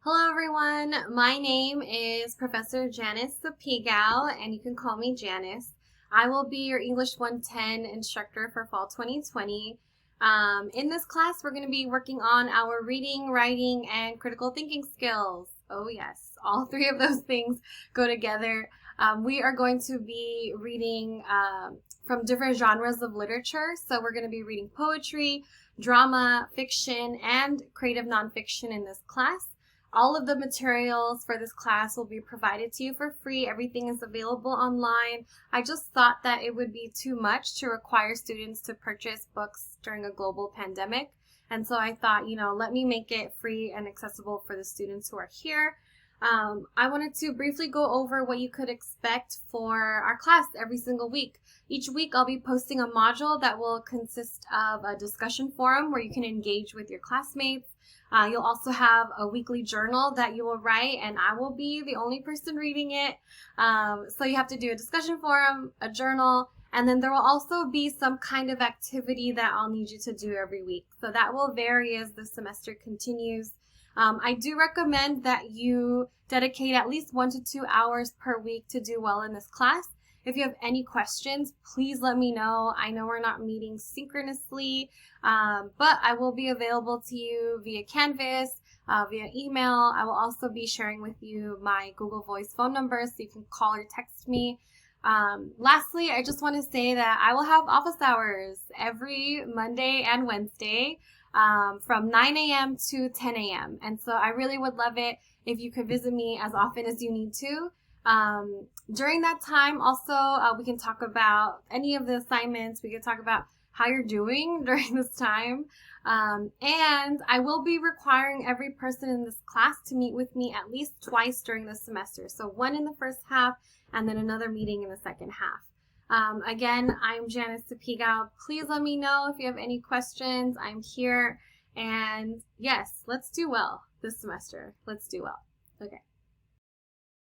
Hello everyone, my name is Professor Janice Sapigao, and you can call me Janice. I will be your English 110 instructor for fall 2020. In this class, we're going to be working on our reading, writing, and critical thinking skills. Oh yes, all three of those things go together. We are going to be reading from different genres of literature. So we're going to be reading poetry, drama, fiction, and creative nonfiction in this class. All of the materials for this class will be provided to you for free. Everything is available online. I just thought that it would be too much to require students to purchase books during a global pandemic. And so I thought, let me make it free and accessible for the students who are here. I wanted to briefly go over what you could expect for our class every single week. Each week I'll be posting a module that will consist of a discussion forum where you can engage with your classmates. You'll also have a weekly journal that you will write, and I will be the only person reading it. So you have to do a discussion forum, a journal, and then there will also be some kind of activity that I'll need you to do every week. So that will vary as the semester continues. I do recommend that you dedicate at least 1 to 2 hours per week to do well in this class. If you have any questions, please let me know. I know we're not meeting synchronously, but I will be available to you via Canvas, via email. I will also be sharing with you my Google Voice phone number so you can call or text me. Lastly, I just want to say that I will have office hours every Monday and Wednesday from 9 a.m. to 10 a.m. And so I really would love it if you could visit me as often as you need to. During that time, also, we can talk about any of the assignments. We can talk about how you're doing during this time. And I will be requiring every person in this class to meet with me at least twice during the semester. So one in the first half and then another meeting in the second half. Again, I'm Janice Sapigao. Please let me know if you have any questions. I'm here. And yes, let's do well this semester. Let's do well. Okay.